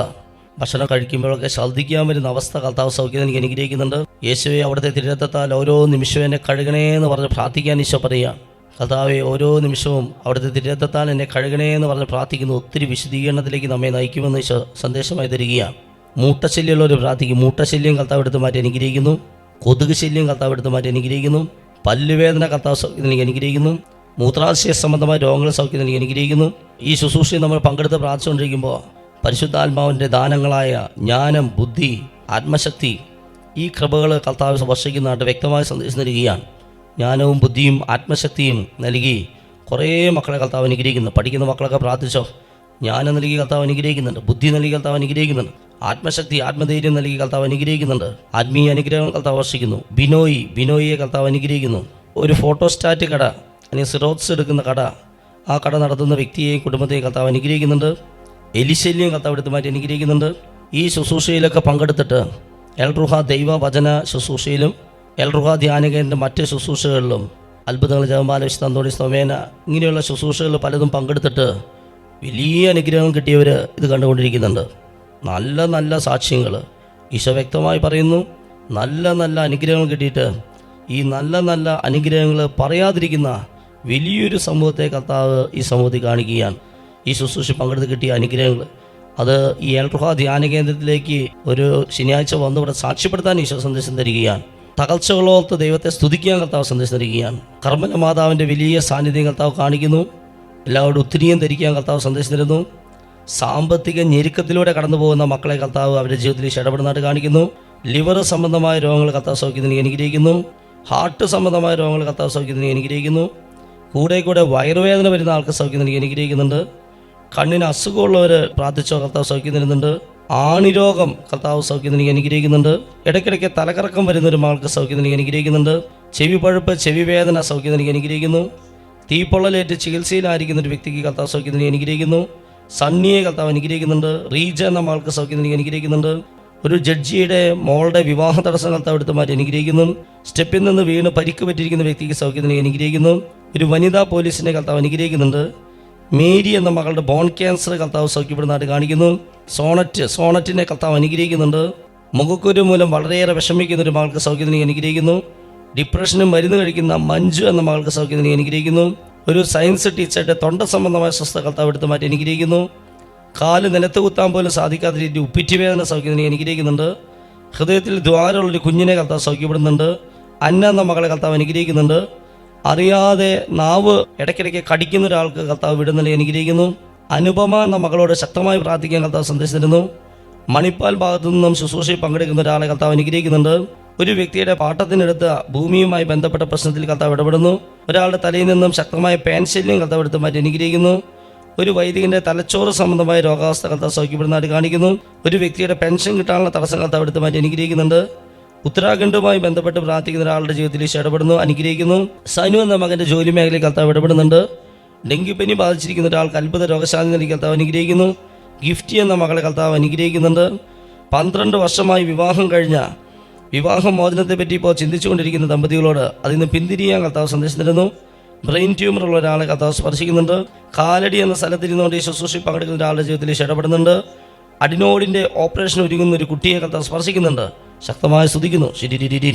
ഭക്ഷണം കഴിക്കുമ്പോഴൊക്കെ ഛർദ്ദിക്കാൻ വരുന്ന അവസ്ഥ കർത്താവ് സൗഖ്യം എനിക്ക് അനുഗ്രഹിക്കുന്നുണ്ട്. യേശുവെ അവിടുത്തെ തിരുരക്തത്താൽ ഓരോ നിമിഷവും എന്നെ കഴുകണേ എന്ന് പറഞ്ഞ് പ്രാർത്ഥിക്കാൻ ഈശോ പറയുക. കർത്താവെ ഓരോ നിമിഷവും അവിടുത്തെ തിരുരക്തത്താൽ എന്നെ കഴുകണേ എന്ന് പറഞ്ഞ് പ്രാർത്ഥിക്കുന്നു. ഒത്തിരി വിശദീകരണത്തിലേക്ക് നമ്മെ നയിക്കുമെന്ന് ഈശോ സന്ദേശമായി തരികയാണ്. മൂട്ടശല്യമുള്ളവർ പ്രാർത്ഥിക്കും. മൂട്ടശല്യം കർത്താവ് എടുത്ത് മാറ്റി അനുഗ്രഹിക്കുന്നു. കൊതുക് ശല്യം കർത്താവ് എടുത്ത് മാറ്റി അനുഗ്രഹിക്കുന്നു. പല്ലുവേദന കർത്താവ് സൗഖ്യം എനിക്ക് അനുഗ്രഹിക്കുന്നു. മൂത്രാശയ സംബന്ധമായ രോഗങ്ങൾ സൗഖ്യം എനിക്ക് അനുഗ്രഹിക്കുന്നു. ഈ ശുശ്രൂഷയിൽ നമ്മൾ പങ്കെടുത്ത് പ്രാർത്ഥിച്ചുകൊണ്ടിരിക്കുമ്പോൾ പരിശുദ്ധാത്മാവിൻ്റെ ദാനങ്ങളായ ജ്ഞാനം, ബുദ്ധി, ആത്മശക്തി, ഈ കൃപകൾ കർത്താവ് വർഷിക്കുന്നതായിട്ട് വ്യക്തമായ സന്ദേശം നൽകുകയാണ്. ജ്ഞാനവും ബുദ്ധിയും ആത്മശക്തിയും നൽകി കുറേ മക്കളെ കർത്താവ് അനുഗ്രഹിക്കുന്നു. പഠിക്കുന്ന മക്കളൊക്കെ പ്രാർത്ഥിച്ചോ. ജ്ഞാനം നൽകി കർത്താവ് അനുഗ്രഹിക്കുന്നുണ്ട്. ബുദ്ധി നൽകി കർത്താവ് അനുഗ്രഹിക്കുന്നുണ്ട്. ആത്മശക്തി, ആത്മധൈര്യം നൽകി കർത്താവ് അനുഗ്രഹിക്കുന്നുണ്ട്. ആത്മീയ അനുഗ്രഹങ്ങൾ കർത്താവ് വർഷിക്കുന്നു. ബിനോയിയെ കർത്താവ് അനുഗ്രഹിക്കുന്നു. ഒരു ഫോട്ടോസ്റ്റാറ്റ് കട, അല്ലെങ്കിൽ സിറോക്സ് എടുക്കുന്ന കട, ആ കട നടത്തുന്ന വ്യക്തിയെയും കുടുംബത്തെയും കർത്താവ് അനുഗ്രഹിക്കുന്നുണ്ട്. എലിശല്യം കർത്താവ് എടുത്ത് മാറ്റി അനുഗ്രഹിക്കുന്നുണ്ട്. ഈ ശുശ്രൂഷയിലൊക്കെ പങ്കെടുത്തിട്ട് എൽറുഹ ദൈവ വചന ശുശ്രൂഷയിലും എൽറുഹ ധ്യാനകേന്ദ്ര മറ്റ് ശുശ്രൂഷകളിലും അത്ഭുതങ്ങൾ, ജപമാല, വിശുദ്ധ അന്തോണീസ് നൊവേന, ഇങ്ങനെയുള്ള ശുശ്രൂഷകളിൽ പലതും പങ്കെടുത്തിട്ട് വലിയ അനുഗ്രഹം കിട്ടിയവർ ഇത് കണ്ടുകൊണ്ടിരിക്കുന്നുണ്ട്. നല്ല നല്ല സാക്ഷ്യങ്ങൾ ഈശോ വ്യക്തമായി പറയുന്നു. നല്ല നല്ല അനുഗ്രഹങ്ങൾ കിട്ടിയിട്ട് ഈ നല്ല നല്ല അനുഗ്രഹങ്ങൾ പറയാതിരിക്കുന്ന വലിയൊരു സമൂഹത്തെ കർത്താവ് ഈ സമൂഹത്തിൽ കാണിക്കുകയാണ്. ഈ ശുശ്രൂഷ പങ്കെടുത്ത് കിട്ടിയ അനുഗ്രഹങ്ങൾ അത് ഈ എൽറുഹ ധ്യാന കേന്ദ്രത്തിലേക്ക് ഒരു ശനിയാഴ്ച വന്ന് ഇവിടെ സാക്ഷ്യപ്പെടുത്താൻ ഈശോ സന്ദേശം തരികയാണ്. തകർച്ചകളോർത്ത് ദൈവത്തെ സ്തുതിക്കാൻ കർത്താവ് സന്ദേശം തരികയാണ്. കർമ്മല മാതാവിൻ്റെ വലിയ സാന്നിധ്യം കർത്താവ് കാണിക്കുന്നു. എല്ലാവരോടും ഒത്തിരിയും ധരിക്കാൻ കർത്താവ് സന്ദേശം തരുന്നു. സാമ്പത്തിക ഞെരുക്കത്തിലൂടെ കടന്നു പോകുന്ന മക്കളെ കർത്താവ് അവരുടെ ജീവിതത്തിൽ ഇടപെടുന്നതായിട്ട് കാണിക്കുന്നു. ലിവർ സംബന്ധമായ രോഗങ്ങൾ കർത്താവ് സൗഖ്യത്തിന് അനുഗ്രഹിക്കുന്നു. ഹാർട്ട് സംബന്ധമായ രോഗങ്ങൾ കർത്താവ് സൗഖ്യത്തിന് അനുഗ്രഹിക്കുന്നു. കൂടെ വയറുവേദന വരുന്ന ആൾക്ക് സൗഖ്യത്തിന് അനുഗ്രഹിക്കുന്നുണ്ട്. കണ്ണിന് അസുഖമുള്ളവർ പ്രാർത്ഥിച്ചോ കർത്താവ് സൗഖ്യം തരുന്നുണ്ട്. ആണിരോഗം കർത്താവ് സൗഖ്യത്തിന് അനുഗ്രഹിക്കുന്നുണ്ട്. ഇടയ്ക്കിടയ്ക്ക് തലകറക്കം വരുന്നൊരു മകൾക്ക് സൗഖ്യത്തിന് അനുഗ്രഹിക്കുന്നുണ്ട്. ചെവി പഴുപ്പ്, ചെവി വേദന സൗഖ്യത്തിന് അനുഗ്രഹിക്കുന്നു. തീപ്പൊള്ളലേറ്റ് ചികിത്സയിലായിരിക്കുന്ന ഒരു വ്യക്തിക്ക് കർത്താവ് സൗഖ്യത്തിന് അനുഗ്രഹിക്കുന്നു. സണ്ണിയെ കർത്താവ് അനുഗ്രഹിക്കുന്നുണ്ട്. റീജ എന്ന മകൾക്ക് സൗഖ്യത്തിന് അനുഗ്രഹിക്കുന്നുണ്ട്. ഒരു ജഡ്ജിയുടെ മോളുടെ വിവാഹ തടസ്സം കർത്താവ് എടുത്ത് മാറ്റി അനുഗ്രഹിക്കുന്നു. സ്റ്റെപ്പിൽ നിന്ന് വീണ് പരിക്ക് പറ്റിയിരിക്കുന്ന വ്യക്തിക്ക് സൗഖ്യത്തിന് അനുഗ്രഹിക്കുന്നു. ഒരു വനിതാ പോലീസിനെ കർത്താവ് അനുഗ്രഹിക്കുന്നുണ്ട്. മേരി എന്ന മകളുടെ ബോൺ ക്യാൻസർ കർത്താവ് സൗഖ്യപ്പെടുന്നതായിട്ട് കാണിക്കുന്നു. സോണറ്റിനെ കർത്താവ് അനുഗ്രഹിക്കുന്നുണ്ട്. മുഖക്കുരു മൂലം വളരെയേറെ വിഷമിക്കുന്ന ഒരു മകൾക്ക് സൗഖ്യത്തിന് അനുഗ്രഹിക്കുന്നു. ഡിപ്രഷനും മരുന്ന് കഴിക്കുന്ന മഞ്ജു എന്ന മകൾക്ക് സൗഖ്യത്തിന് അനുഗ്രഹിക്കുന്നു. ഒരു സയൻസ് ടീച്ചറുടെ തൊണ്ട സംബന്ധമായ സ്വസ്ഥ കർത്താവ് എടുത്ത് മാറ്റി അനുഗ്രഹിക്കുന്നു. കാല് നിലത്ത് കുത്താൻ പോലും സാധിക്കാത്ത രീതിയിൽ ഉപ്പിറ്റുവേദന സൗഖ്യത്തിന് അനുഗ്രഹിക്കുന്നുണ്ട്. ഹൃദയത്തിൽ ദ്വാരമുള്ളൊരു കുഞ്ഞിനെ കർത്താവ് സൗഖ്യപ്പെടുന്നുണ്ട്. അന്ന എന്ന മകളെ കർത്താവ് അനുഗ്രഹിക്കുന്നുണ്ട്. അറിയാതെ നാവ് ഇടയ്ക്കിടയ്ക്ക് കടിക്കുന്ന ഒരാൾക്ക് കർത്താവ് വിടുന്നതിനെ അനുഗ്രഹിക്കുന്നു. അനുപമ എന്ന മകളോട് ശക്തമായി പ്രാർത്ഥിക്കാൻ കർത്താവ് സന്ദേശം തരുന്നു. മണിപ്പാൽ ഭാഗത്തു നിന്നും ശുശ്രൂഷയിൽ പങ്കെടുക്കുന്ന ഒരാളെ കർത്താവ് അനുഗ്രഹിക്കുന്നുണ്ട്. ഒരു വ്യക്തിയുടെ പാട്ടത്തിനെടുത്ത ഭൂമിയുമായി ബന്ധപ്പെട്ട പ്രശ്നത്തിൽ കർത്താവ് ഇടപെടുന്നു. ഒരാളുടെ തലയിൽ നിന്നും ശക്തമായ പേൻശല്യം കർത്താവ് എടുത്ത് മാറ്റി അനുഗ്രഹിക്കുന്നു. ഒരു വൈദികൻ്റെ തലച്ചോറ് സംബന്ധമായ രോഗാവസ്ഥ കർത്താവ് സൗഖ്യപ്പെടുന്നതായിട്ട് കാണിക്കുന്നു. ഒരു വ്യക്തിയുടെ പെൻഷൻ കിട്ടാനുള്ള തടസ്സം കർത്താവ് എടുത്ത് മാറ്റി അനുഗ്രഹിക്കുന്നുണ്ട്. ഉത്തരാഖണ്ഡുമായി ബന്ധപ്പെട്ട് പ്രാർത്ഥിക്കുന്ന ഒരാളുടെ ജീവിതത്തിൽ ഇടപെടുന്നു, അനുഗ്രഹിക്കുന്നു. സനു എന്ന മകൻ്റെ ജോലി മേഖലയിൽ കർത്താവ് ഇടപെടുന്നുണ്ട്. ഡെങ്കിപ്പനി ബാധിച്ചിരിക്കുന്ന ഒരാൾക്ക് അത്ഭുത രോഗശാന്തി നൽകി കർത്താവ് അനുഗ്രഹിക്കുന്നു. ഗിഫ്റ്റി എന്ന മകളെ കർത്താവ് അനുഗ്രഹിക്കുന്നുണ്ട്. 12 വർഷമായി വിവാഹം കഴിഞ്ഞ വിവാഹമോചനത്തെ പറ്റി ഇപ്പോൾ ചിന്തിച്ചുകൊണ്ടിരിക്കുന്ന ദമ്പതികളോട് അതിൽ നിന്ന് പിന്തിരിയാൻ കർത്താവ് സന്ദേശം തരുന്നു. ബ്രെയിൻ ട്യൂമറുള്ള ഒരാളെ കർത്താവ് സ്പർശിക്കുന്നുണ്ട്. കാലടി എന്ന സ്ഥലത്തിരുന്നുകൊണ്ട് ഈ ശുശ്രൂഷയിൽ പങ്കെടുക്കുന്ന ഒരാളുടെ ജീവിതത്തിൽ ഇടപെടുന്നുണ്ട്. അഡിനോയിഡിൻ്റെ ഓപ്പറേഷൻ ഒരുങ്ങുന്ന ഒരു കുട്ടിയെ കർത്താവ് സ്പർശിക്കുന്നുണ്ട്. ശക്തമായി സ്തുതിക്കുന്നു. ശരി.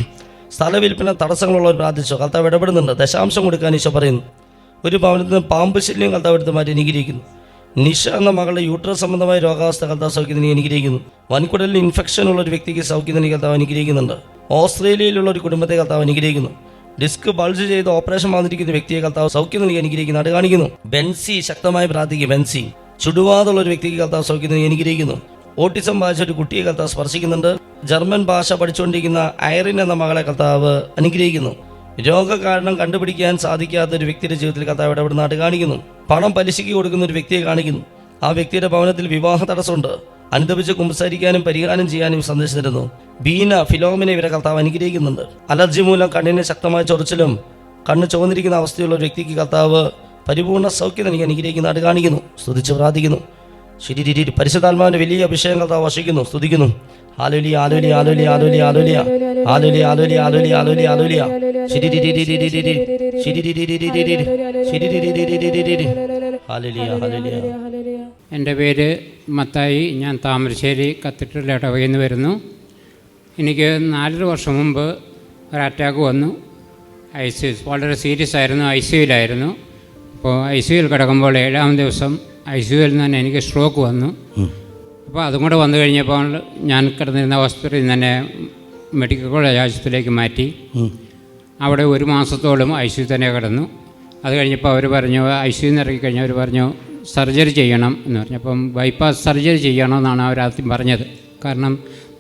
സ്ഥലവിൽപ്പന തടസ്സങ്ങളുള്ളവർ പ്രാർത്ഥിച്ചു, കർത്താവ് ഇടപെടുന്നുണ്ട്. ദശാംശം കൊടുക്കാൻ ഈശോ പറയുന്നു. ഒരു ഭവനത്തിൽ നിന്ന് പാമ്പ് ശല്യം കർത്താവ് എടുത്ത് മാറ്റി അനുഗ്രഹിക്കുന്നു. നിഷ എന്ന മകളുടെ യൂട്രസ് സംബന്ധമായ രോഗാവസ്ഥ കർത്താവ് സൗഖ്യത്തിന് അനുഗ്രഹിക്കുന്നു. വൻകുടലിൽ ഇൻഫെക്ഷൻ ഉള്ള ഒരു വ്യക്തിക്ക് സൗഖ്യത്തിന് കർത്താവ് അനുഗ്രഹിക്കുന്നുണ്ട്. ഓസ്ട്രേലിയയിലുള്ള ഒരു കുടുംബത്തെ കർത്താവ് അനുഗ്രഹിക്കുന്നു. ഡിസ്ക് ബൾജ് ചെയ്ത് ഓപ്പറേഷൻ വന്നിരിക്കുന്ന വ്യക്തിയെ കർത്താവ് സൗഖ്യം നൽകി അനുഗ്രഹിക്കുന്നു. അത് കാണിക്കുന്നു. ബെൻസി ശക്തമായി പ്രാർത്ഥിക്കുക. ബെൻസി ചുടുവാതുള്ള ഒരു വ്യക്തിക്ക് കർത്താവ് സൗഖ്യം നൽകി അനുഗ്രഹിക്കുന്നു. ഓട്ടിസം ബാധിച്ച ഒരു കുട്ടിയെ കർത്താവ് സ്പർശിക്കുന്നുണ്ട്. ജർമ്മൻ ഭാഷ പഠിച്ചുകൊണ്ടിരിക്കുന്ന ഐറിൻ എന്ന മകളെ കർത്താവ് അനുഗ്രഹിക്കുന്നു. രോഗകാരണം കണ്ടുപിടിക്കാൻ സാധിക്കാത്ത ഒരു വ്യക്തിയുടെ ജീവിതത്തിൽ കർത്താവ് ഇടപെടുന്നതായിട്ട് കാണിക്കുന്നു. പണം പലിശയ്ക്ക് കൊടുക്കുന്ന ഒരു വ്യക്തിയെ കാണിക്കുന്നു. ആ വ്യക്തിയുടെ ഭവനത്തിൽ വിവാഹ തടസ്സമുണ്ട്. അനുദപിച്ച് കുമ്പസാരിക്കാനും പരിഹാരം ചെയ്യാനും സന്ദേശം തരുന്നു. ബീന ഫിലോമിനെ ഇവരെ കർത്താവ് അനുഗ്രഹിക്കുന്നുണ്ട്. അലർജി മൂലം കണ്ണിന് ശക്തമായ ചൊറിച്ചിലും കണ്ണ് ചുവന്നിരിക്കുന്ന അവസ്ഥയുള്ള ഒരു വ്യക്തിക്ക് കർത്താവ് പരിപൂർണ്ണ സൗഖ്യം എനിക്ക് അനുഗ്രഹിക്കുന്നതായിട്ട് കാണിക്കുന്നു. സ്തുതിച്ച് പ്രാർത്ഥിക്കുന്നു. ശരി. പരിശുദ്ധാത്മാവിന്റെ വലിയ അഭിഷേകം കർത്താവ് വർഷിക്കുന്നു. സ്തുതിക്കുന്നു. ഹല്ലേലൂയ ഹല്ലേലൂയ ഹല്ലേലൂയ ഹല്ലേലൂയ ഹല്ലേലൂയ ഹല്ലേലൂയ ഹല്ലേലൂയ ഹല്ലേലൂയ ഹല്ലേലൂയ ഹല്ലേലൂയ. എൻ്റെ പേര് മത്തായി. ഞാൻ താമരശ്ശേരി കത്തീഡ്രൽ ഇടവകയിൽ നിന്ന് വരുന്നു. എനിക്ക് 4 വർഷം മുമ്പ് ഒരു അറ്റാക്ക് വന്നു. വളരെ സീരിയസ് ആയിരുന്നു. ICUവിലായിരുന്നു. അപ്പോൾ ICUവിൽ കിടക്കുമ്പോൾ 7-ാം ദിവസം ICUവിൽ നിന്ന് എനിക്ക് സ്ട്രോക്ക് വന്നു. അപ്പോൾ അതും കൂടെ വന്നു കഴിഞ്ഞപ്പോൾ ഞാൻ കിടന്നിരുന്ന ഹോസ്പിറ്റലിൽ തന്നെ മെഡിക്കൽ കോളേജ് ആശുപത്രിയിലേക്ക് മാറ്റി. അവിടെ 1 മാസത്തോളം ICU തന്നെ കിടന്നു. അത് കഴിഞ്ഞപ്പോൾ അവർ പറഞ്ഞു, ICU നിന്ന് ഇറങ്ങിക്കഴിഞ്ഞാൽ അവർ പറഞ്ഞു സർജറി ചെയ്യണം എന്ന് പറഞ്ഞു. അപ്പം ബൈപ്പാസ് സർജറി ചെയ്യണമെന്നാണ് അവരാദ്യം പറഞ്ഞത്. കാരണം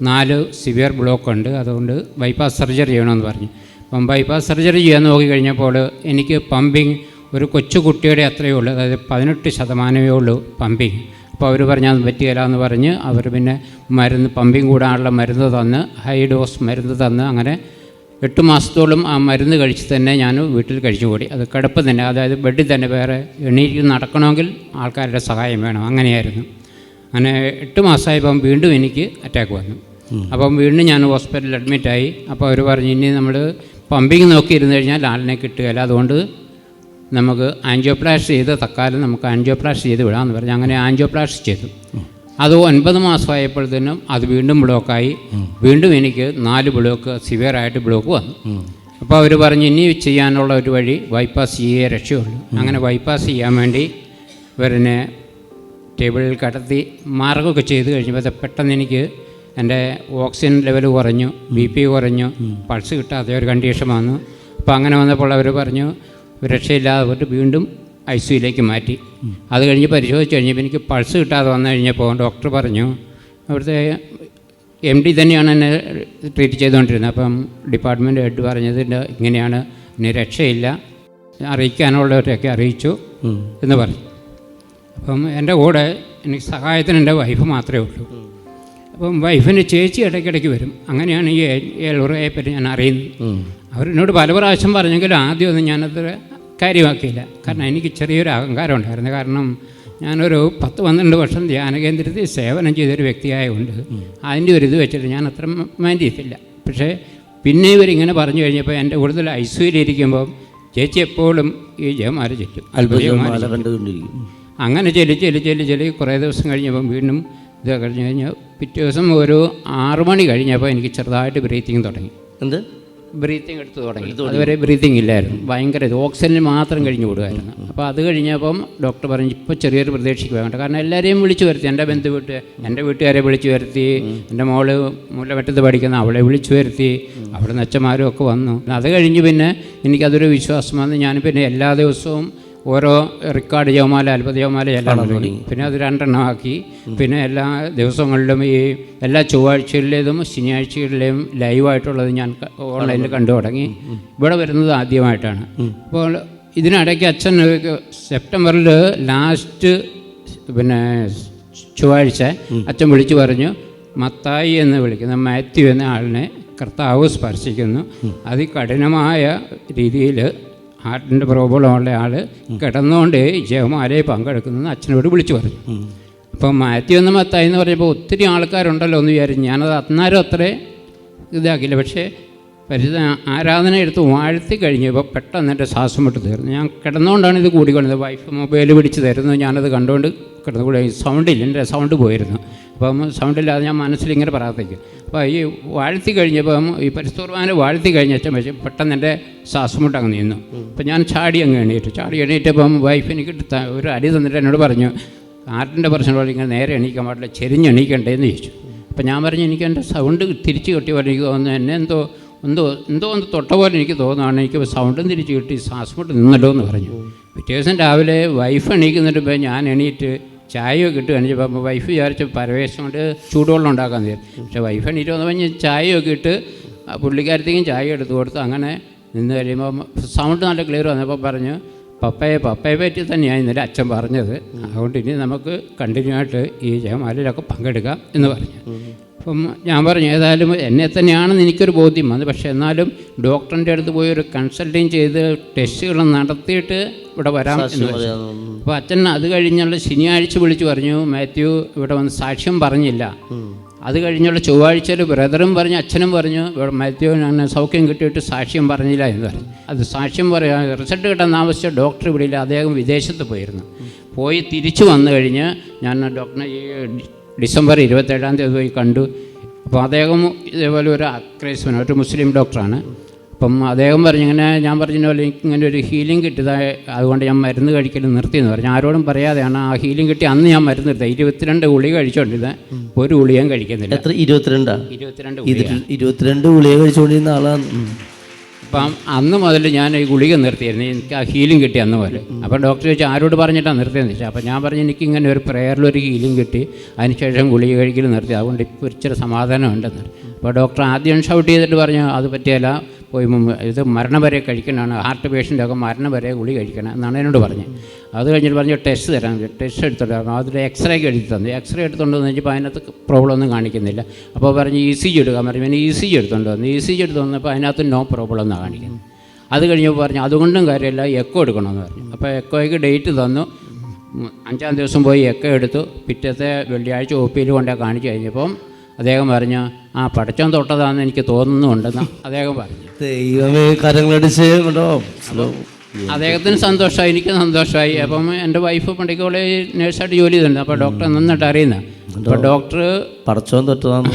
4 സിവിയർ ബ്ലോക്ക് ഉണ്ട്, അതുകൊണ്ട് ബൈപ്പാസ് സർജറി ചെയ്യണമെന്ന് പറഞ്ഞു. അപ്പം ബൈപ്പാസ് സർജറി ചെയ്യാൻ നോക്കിക്കഴിഞ്ഞപ്പോൾ എനിക്ക് പമ്പിങ് ഒരു കൊച്ചു കുട്ടിയുടെ അത്രയേ ഉള്ളൂ, അതായത് 18% ഉള്ളൂ പമ്പിങ്. അപ്പോൾ അവർ പറഞ്ഞു അത് പറ്റുകയില്ല എന്ന് പറഞ്ഞ് അവർ പിന്നെ മരുന്ന് പമ്പിങ് കൂടാനുള്ള മരുന്ന് തന്ന്, ഹൈ ഡോസ് മരുന്ന് തന്ന്, അങ്ങനെ 8 മാസത്തോളം ആ മരുന്ന് കഴിച്ച് തന്നെ ഞാൻ വീട്ടിൽ കഴിച്ചുകൂടി. അത് കിടപ്പ് തന്നെ, അതായത് ബെഡിൽ തന്നെ, വേറെ എണീറ്റ് നടക്കണമെങ്കിൽ ആൾക്കാരുടെ സഹായം വേണം, അങ്ങനെയായിരുന്നു. അങ്ങനെ 8 മാസമായപ്പം വീണ്ടും എനിക്ക് അറ്റാക്ക് വന്നു. അപ്പം വീണ്ടും ഞാൻ ഹോസ്പിറ്റലിൽ അഡ്മിറ്റായി. അപ്പോൾ അവർ പറഞ്ഞു ഇനി നമ്മൾ പമ്പിങ് നോക്കിയിരുന്നു കഴിഞ്ഞാൽ ആളിനെ കിട്ടുകയില്ല, അതുകൊണ്ട് നമുക്ക് ആൻജിയോപ്ലാസ്റ്റി ചെയ്ത് തക്കാലം നമുക്ക് ആൻജിയോപ്ലാസ്റ്റി ചെയ്ത് വിടാമെന്ന് പറഞ്ഞു. അങ്ങനെ ആൻജിയോപ്ലാസ്റ്റി ചെയ്തു. അത് 9 മാസമായപ്പോഴത്തേനും അത് വീണ്ടും ബ്ലോക്കായി. വീണ്ടും എനിക്ക് 4 ബ്ലോക്ക് സിവിയറായിട്ട് ബ്ലോക്ക് വന്നു. അപ്പോൾ അവർ പറഞ്ഞു ഇനി ചെയ്യാനുള്ള ഒരു വഴി ബൈപ്പാസ് ചെയ്യേ രക്ഷയുള്ളൂ. അങ്ങനെ ബൈപ്പാസ് ചെയ്യാൻ വേണ്ടി ഇവരെന്നെ ടേബിളിൽ കടത്തി മാർഗമൊക്കെ ചെയ്ത് കഴിഞ്ഞപ്പോൾ പെട്ടെന്ന് എനിക്ക് എൻ്റെ ഓക്സിജൻ ലെവൽ കുറഞ്ഞു, BP കുറഞ്ഞു, പൾസ് കിട്ടാത്ത ഒരു കണ്ടീഷൻ വന്നു. അപ്പോൾ അങ്ങനെ വന്നപ്പോൾ അവർ പറഞ്ഞു രക്ഷയില്ലാതെ പോയിട്ട് വീണ്ടും ICUവിലേക്ക് മാറ്റി. അത് കഴിഞ്ഞ് പരിശോധിച്ച് കഴിഞ്ഞപ്പോൾ എനിക്ക് പൾസ് കിട്ടാതെ വന്നു കഴിഞ്ഞപ്പോൾ ഡോക്ടർ പറഞ്ഞു, അവിടുത്തെ MD തന്നെയാണ് എന്നെ ട്രീറ്റ് ചെയ്തുകൊണ്ടിരുന്നത്. അപ്പം ഡിപ്പാർട്ട്മെൻറ്റ് ഹെഡ് പറഞ്ഞത് ഇങ്ങനെയാണ്, ഇനി രക്ഷയില്ല, അറിയിക്കാനുള്ളവരൊക്കെ അറിയിച്ചു എന്ന് പറഞ്ഞു. അപ്പം എൻ്റെ കൂടെ എനിക്ക് സഹായത്തിന് എൻ്റെ വൈഫ് മാത്രമേ ഉള്ളൂ. അപ്പം വൈഫിൻ്റെ ചേച്ചി ഇടയ്ക്കിടയ്ക്ക് വരും. അങ്ങനെയാണ് ഈ ഏലുറയെ പറ്റി ഞാൻ അറിയുന്നത്. അവരെന്നോട് പല പ്രാവശ്യം പറഞ്ഞെങ്കിലും ആദ്യമൊന്നും ഞാനത്ര കാര്യമാക്കിയില്ല. കാരണം എനിക്ക് ചെറിയൊരു അഹങ്കാരം ഉണ്ടായിരുന്നു. കാരണം ഞാനൊരു 10-12 വർഷം ധ്യാനകേന്ദ്രത്തിൽ സേവനം ചെയ്തൊരു വ്യക്തിയായതുകൊണ്ട് അതിൻ്റെ ഒരു ഇത് വെച്ചിട്ട് ഞാൻ അത്ര മൈൻഡ് ചെയ്തില്ല. പക്ഷേ പിന്നെ ഇവരിങ്ങനെ പറഞ്ഞു കഴിഞ്ഞപ്പോൾ എൻ്റെ കൂടുതൽ ICUവിലിരിക്കുമ്പം ചേച്ചി എപ്പോഴും ഈ ജയമാല ചുറ്റും അങ്ങനെ ചെല്ലി കുറേ ദിവസം കഴിഞ്ഞപ്പം വീണ്ടും ഇത് കഴിഞ്ഞ് കഴിഞ്ഞാൽ പിറ്റേ ദിവസം ഒരു 6 മണി കഴിഞ്ഞപ്പോൾ എനിക്ക് ചെറുതായിട്ട് ബ്രീത്തിങ് തുടങ്ങി. ബ്രീത്തിങ് എടുത്ത് തുടങ്ങി. അതുവരെ ബ്രീത്തിങ് ഇല്ലായിരുന്നു, ഭയങ്കര ഓക്സിജനിൽ മാത്രം കഴിഞ്ഞു വിടുമായിരുന്നു. അപ്പോൾ അത് കഴിഞ്ഞപ്പം ഡോക്ടർ പറഞ്ഞു ഇപ്പോൾ ചെറിയൊരു പ്രതീക്ഷയ്ക്ക് വേണ്ട. കാരണം എല്ലാവരെയും വിളിച്ചു വരുത്തി, എൻ്റെ വീട്ടുകാരെ വിളിച്ചു വരുത്തി, എൻ്റെ മോള് മുല്ലമറ്റത്ത് പഠിക്കുന്ന അവളെ വിളിച്ചു വരുത്തി, അവിടെ നിന്ന് അച്ഛന്മാരും ഒക്കെ വന്നു. അത് കഴിഞ്ഞ് പിന്നെ എനിക്കതൊരു വിശ്വാസം വന്ന് ഞാൻ പിന്നെ എല്ലാ ദിവസവും ഓരോ റെക്കോർഡ് ജവമാല, അത്ഭുത ജവമാല എല്ലാം തുടങ്ങി. പിന്നെ അത് 2 എണ്ണമാക്കി. പിന്നെ എല്ലാ ദിവസങ്ങളിലും ഈ എല്ലാ ചൊവ്വാഴ്ചകളിലേതും ശനിയാഴ്ചകളിലെയും ലൈവായിട്ടുള്ളത് ഞാൻ ഓൺലൈനിൽ കണ്ടു തുടങ്ങി. ഇവിടെ വരുന്നത് ആദ്യമായിട്ടാണ്. അപ്പോൾ ഇതിനിടയ്ക്ക് അച്ഛൻ സെപ്റ്റംബറിൽ ലാസ്റ്റ് പിന്നെ ചൊവ്വാഴ്ച അച്ഛൻ വിളിച്ചു പറഞ്ഞു മത്തായി എന്ന് വിളിക്കുന്ന മാത്യു എന്ന ആളിനെ കർത്താവ് സ്പർശിക്കുന്നു. അതികഠിനമായ രീതിയിൽ ഹാർട്ടിൻ്റെ പ്രോബ്ലമുള്ള ആൾ കിടന്നുകൊണ്ട് ജപമാലയെ പങ്കെടുക്കുന്നതെന്ന് അച്ഛനോട് വിളിച്ചു പറഞ്ഞു. അപ്പം മാത്യു എന്ന മത്തായി എന്ന് പറഞ്ഞപ്പോൾ ഒത്തിരി ആൾക്കാരുണ്ടല്ലോ എന്ന് വിചാരിച്ചു. ഞാനത് അന്നേരം അത്രേ ഇതാക്കില്ല. പക്ഷേ ആരാധന എടുത്ത് വാഴ്ത്തി കഴിഞ്ഞപ്പോൾ പെട്ടെന്ന് എൻ്റെ ശ്വാസം വിട്ട് തീർന്നു. ഞാൻ കിടന്നുകൊണ്ടാണ് ഇത് കൂടിക്കൊണ്ടത്. വൈഫ് മൊബൈൽ പിടിച്ച് തരുന്നു, ഞാനത് കണ്ടുകൊണ്ട് കിടന്നുകൂടെ. സൗണ്ടില്ല, എൻ്റെ സൗണ്ട് പോയിരുന്നു. അപ്പം സൗണ്ടില്ലാതെ ഞാൻ മനസ്സിലിങ്ങനെ പ്രാർത്ഥിക്കും. അപ്പോൾ ഈ വാഴ്ത്തി കഴിഞ്ഞപ്പം ഈ പരിസ്ഥിതിമാനെ വാഴ്ത്തി കഴിഞ്ഞാൽ പെട്ടെന്ന് എൻ്റെ ശ്വാസം മുട്ട് അങ്ങ് നിന്നു. അപ്പം ഞാൻ ചാടി എണീറ്റപ്പം വൈഫ് എനിക്ക് ഒരു അടി തന്നിട്ട് എന്നോട് പറഞ്ഞു, ഹാർട്ടിൻ്റെ പ്രശ്നമുള്ള ഇങ്ങനെ നേരെ എണീക്കാൻ പാടില്ല, ചെരിഞ്ഞെണീക്കണ്ടേന്ന് ചോദിച്ചു. അപ്പം ഞാൻ പറഞ്ഞു, എനിക്ക് എൻ്റെ സൗണ്ട് തിരിച്ച് കിട്ടിയ പോലെ എനിക്ക് തോന്നുന്നു, എന്നെ എന്തോ ഒന്ന് തൊട്ട പോലെ എനിക്ക് തോന്നുകയാണ്, എനിക്ക് സൗണ്ടും തിരിച്ച് കിട്ടി, ശ്വാസം മുട്ട് നിന്നല്ലോ എന്ന് പറഞ്ഞു. പിറ്റേ ദിവസം രാവിലെ വൈഫ് എണീക്കുന്നിട്ട് ഞാൻ എണീറ്റ് ചായയൊക്കെ ഇട്ട് കഴിഞ്ഞപ്പോൾ വൈഫ് വിചാരിച്ച് പരവേശം കൊണ്ട് ചൂടുവെള്ളം ഉണ്ടാക്കാൻ തീരും. പക്ഷേ വൈഫ് എണീറ്റ് വന്നു കഴിഞ്ഞ് ചായയൊക്കെ ഇട്ട് പുള്ളിക്കാരത്തേക്കും ചായ എടുത്ത് കൊടുത്ത് അങ്ങനെ നിന്ന് കഴിയുമ്പോൾ സൗണ്ട് നല്ല ക്ലിയർ വന്നപ്പോൾ പറഞ്ഞു, പപ്പയെ പറ്റി തന്നെയാണ് ഇന്നലെ അച്ഛൻ പറഞ്ഞത്, അതുകൊണ്ട് ഇനി നമുക്ക് കണ്ടിന്യൂ ആയിട്ട് ഈ ജയമാലയിലൊക്കെ പങ്കെടുക്കാം എന്ന് പറഞ്ഞു. അപ്പം ഞാൻ പറഞ്ഞു, ഏതായാലും എന്നെ തന്നെയാണെന്ന് എനിക്കൊരു ബോധ്യം വന്നു. പക്ഷേ എന്നാലും ഡോക്ടറിൻ്റെ അടുത്ത് പോയി ഒരു കൺസൾട്ടിങ് ചെയ്ത് ടെസ്റ്റുകൾ നടത്തിയിട്ട് ഇവിടെ വരാം എന്ന് പറഞ്ഞു. അപ്പോൾ അച്ഛൻ അത് കഴിഞ്ഞുള്ള ശനിയാഴ്ച വിളിച്ച് പറഞ്ഞു, മാത്യു ഇവിടെ വന്ന് സാക്ഷ്യം പറഞ്ഞില്ല. അത് കഴിഞ്ഞുള്ള ചൊവ്വാഴ്ചയിൽ ബ്രദറും പറഞ്ഞു, അച്ഛനും പറഞ്ഞു, മാത്യു ഞാൻ സൗഖ്യം കിട്ടിയിട്ട് സാക്ഷ്യം പറഞ്ഞില്ല എന്ന് പറഞ്ഞു. അത് സാക്ഷ്യം പറയാൻ റിസൾട്ട് കിട്ടാൻ ആവശ്യം ഡോക്ടർ ഇവിടെയില്ല, അദ്ദേഹം വിദേശത്ത് പോയി തിരിച്ചു വന്നു കഴിഞ്ഞ് ഞാൻ ഡോക്ടറിനെ ഈ ഡിസംബർ 27 പോയി കണ്ടു. അപ്പോൾ അദ്ദേഹം ഇതേപോലെ ഒരു അക്രൈസ്മൻ, ഒരു മുസ്ലിം ഡോക്ടറാണ്. അപ്പം അദ്ദേഹം പറഞ്ഞു, ഇങ്ങനെ ഞാൻ പറഞ്ഞ പോലെ എനിക്ക് ഇങ്ങനെ ഒരു ഹീലിംഗ് കിട്ടിയതായ, അതുകൊണ്ട് ഞാൻ മരുന്ന് കഴിക്കൽ നിർത്തിയെന്ന് പറഞ്ഞു. ആരോടും പറയാതെയാണ് ആ ഹീലിംഗ് കിട്ടി. അന്ന് ഞാൻ മരുന്ന് നിർത്തി 22 ഗുളിക കഴിച്ചുകൊണ്ടിരുന്നത്, ഒരു ഗുളികയും കഴിക്കുന്നില്ല. എത്ര? 22 ഗുളിക കഴിച്ചുകൊണ്ടിരുന്ന ആളാണ്. അപ്പം അന്ന് മുതൽ ഞാൻ ഈ ഗുളിക നിർത്തിയായിരുന്നു, എനിക്ക് ആ ഹീലിംഗ് കിട്ടി അന്ന് മുതൽ. അപ്പോൾ ഡോക്ടർ ചോദിച്ചാൽ ആരോട് പറഞ്ഞിട്ടാണ് നിർത്തിയെന്ന് ചോദിച്ചാൽ, അപ്പോൾ ഞാൻ പറഞ്ഞു എനിക്കിങ്ങനെ ഒരു പ്രയറിലൊരു ഹീലിംഗ് കിട്ടി, അതിനുശേഷം ഗുളിക കഴിക്കൽ നിർത്തി, അതുകൊണ്ട് ഇപ്പോൾ ഇച്ചിരി സമാധാനം ഉണ്ടെന്ന്. അപ്പോൾ ഡോക്ടർ ആദ്യം ഷൗട്ട് ചെയ്തിട്ട് പറഞ്ഞു, അത് പറ്റിയല്ല, പോയി ഇത് മരണം വരെ കഴിക്കണമാണ്, ഹാർട്ട് പേഷ്യൻ്റൊക്കെ മരണം വരെ ഗുളിക കഴിക്കണം എന്നാണ് എന്നോട് പറഞ്ഞത്. അത് കഴിഞ്ഞിട്ട് പറഞ്ഞു ടെസ്റ്റ് തരാൻ, ടെസ്റ്റ് എടുത്തോണ്ട് അതിൽ എക്സ്റേ ഒക്കെ എടുത്ത് തന്നു. എക്സ്റേ എടുത്തുകൊണ്ട് വന്നു കഴിഞ്ഞപ്പോൾ അതിനകത്ത് പ്രോബ്ലം ഒന്നും കാണിക്കുന്നില്ല. അപ്പോൾ പറഞ്ഞു ECG എടുക്കാൻ പറഞ്ഞു. പിന്നെ ECG എടുത്തുകൊണ്ട് വന്നു. ECG എടുത്ത് വന്നപ്പോൾ അതിനകത്ത് നോ പ്രോബ്ലം എന്നാണ് കാണിക്കുന്നത്. അത് കഴിഞ്ഞപ്പോൾ പറഞ്ഞു അതുകൊണ്ടും കാര്യമില്ല, എക്കോ എടുക്കണമെന്ന് പറഞ്ഞു. അപ്പോൾ എക്കോയ്ക്ക് ഡേറ്റ് തന്നു. 5-ാം ദിവസം പോയി എക്കോ എടുത്തു. പിറ്റത്തെ വെള്ളിയാഴ്ച OP കൊണ്ടേ കാണിച്ചു കഴിഞ്ഞപ്പം അദ്ദേഹം പറഞ്ഞു, ആ പടച്ചോൻ തൊട്ടതാണെന്ന് എനിക്ക് തോന്നുന്നുണ്ടെന്ന് അദ്ദേഹം പറഞ്ഞു. ദൈവമേ, കരങ്ങളടിച്ച് കേട്ടോ. അദ്ദേഹത്തിന് സന്തോഷമായി, എനിക്ക് സന്തോഷമായി. അപ്പം എൻ്റെ വൈഫ് മെഡിക്കൽ കോളേജ് നേഴ്സായിട്ട് ജോലി ചെയ്തിട്ടുണ്ട്. അപ്പോൾ ഡോക്ടറെ നന്നായിട്ട് അറിയുന്ന. അപ്പോൾ ഡോക്ടർ പടച്ചോൻ തൊട്ടതാന്ന്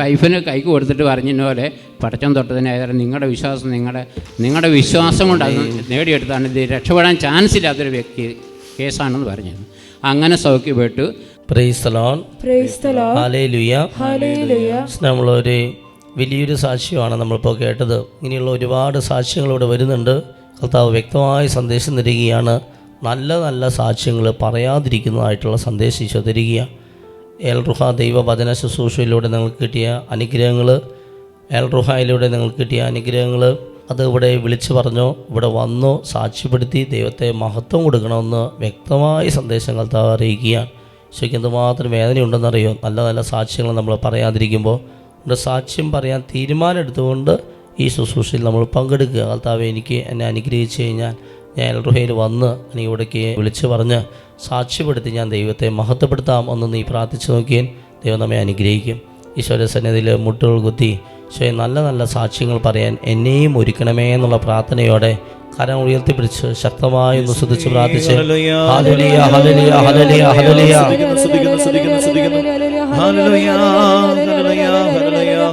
വൈഫിന് കൈക്ക് കൊടുത്തിട്ട് പറഞ്ഞ പോലെ പടച്ചോൻ തൊട്ടതിന് ഏതായാലും നിങ്ങളുടെ വിശ്വാസം നിങ്ങളുടെ വിശ്വാസം കൊണ്ട് അത് നേടിയെടുത്താണ്, ഇത് രക്ഷപ്പെടാൻ ചാൻസ് ഇല്ലാത്തൊരു വ്യക്തി കേസാണെന്ന് പറഞ്ഞു. അങ്ങനെ സൗഖ്യപ്പെട്ടു. നമ്മളൊരു വലിയൊരു സാക്ഷ്യമാണ് നമ്മളിപ്പോൾ കേട്ടത്. ഇങ്ങനെയുള്ള ഒരുപാട് സാക്ഷ്യങ്ങൾ ഇവിടെ വരുന്നുണ്ട്. കർത്താവ് വ്യക്തമായ സന്ദേശം തരികയാണ്. നല്ല നല്ല സാക്ഷ്യങ്ങൾ പറയാതിരിക്കുന്നതായിട്ടുള്ള സന്ദേശം ഈശോ തരിക. എൽറുഹ ദൈവവചന ശുശ്രൂഷയിലൂടെ നിങ്ങൾക്ക് കിട്ടിയ അനുഗ്രഹങ്ങൾ, എൽറുഹയിലൂടെ നിങ്ങൾക്ക് കിട്ടിയ അനുഗ്രഹങ്ങൾ അത് ഇവിടെ വിളിച്ചു പറഞ്ഞോ, ഇവിടെ വന്നോ, സാക്ഷ്യപ്പെടുത്തി ദൈവത്തെ മഹത്വം കൊടുക്കണമെന്ന് വ്യക്തമായ സന്ദേശം കർത്താവ് അറിയിക്കുകയാണ്. ഈശോയ്ക്ക് എന്തുമാത്രം വേദനയുണ്ടെന്നറിയോ? നല്ല നല്ല സാക്ഷ്യങ്ങൾ നമ്മൾ പറയാതിരിക്കുമ്പോൾ നമ്മുടെ സാക്ഷ്യം പറയാൻ തീരുമാനം എടുത്തുകൊണ്ട് ഈ ശുശ്രൂഷയിൽ നമ്മൾ പങ്കെടുക്കുക. കർത്താവേ, എന്നെ അനുഗ്രഹിച്ചു കഴിഞ്ഞാൽ ഞാൻ എൽറുഹയിൽ വന്ന് നീ ഇവിടേക്ക് വിളിച്ചു പറഞ്ഞ് സാക്ഷ്യപ്പെടുത്തി ഞാൻ ദൈവത്തെ മഹത്വപ്പെടുത്താം എന്ന് നീ പ്രാർത്ഥിച്ചു നോക്കിയാൽ ദൈവം നമ്മെ അനുഗ്രഹിക്കും. ഈശോയുടെ സന്നിധിയിൽ മുട്ടുകൾ കുത്തി ഈശോയെ നല്ല നല്ല സാക്ഷ്യങ്ങൾ പറയാൻ എന്നെയും ഒരുക്കണമേ എന്നുള്ള പ്രാർത്ഥനയോടെ കരം ഉയർത്തിപ്പിടിച്ച് ശക്തമായി ഒന്ന് സ്തുതിച്ച് പ്രാർത്ഥിച്ച് ഹല്ലേലൂയ ഹല്ലേലൂയ ഹല്ലേലൂയ ഹല്ലേലൂയ ഹല്ലേലൂയ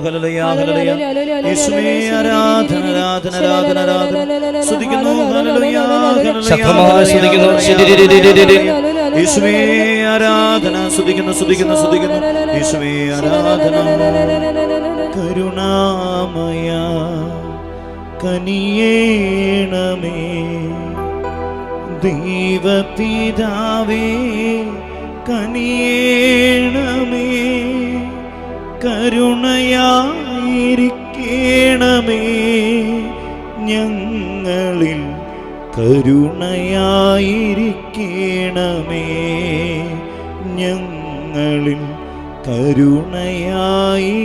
ഹല്ലേലൂയ ഹല്ലേലൂയ യേശുവേ ആരാധന ആരാധന ആരാധന ആരാധന സ്തുതിക്കുന്നു. ഹല്ലേലൂയ ശക്തമായി സ്തുതിക്കുന്നു. യേശുവേ ആരാധന സ്തുതിക്കുന്നു സ്തുതിക്കുന്നു സ്തുതിക്കുന്നു യേശുവേ ആരാധന. കരുണാമയ കനിയേണമേ ദൈവപിതാവേ കനിയേണമേ കരുണയായിരിക്കേണമേ ഞങ്ങളിൽ കരുണയായിരിക്കേണമേ ഞങ്ങളിൽ കരുണയായി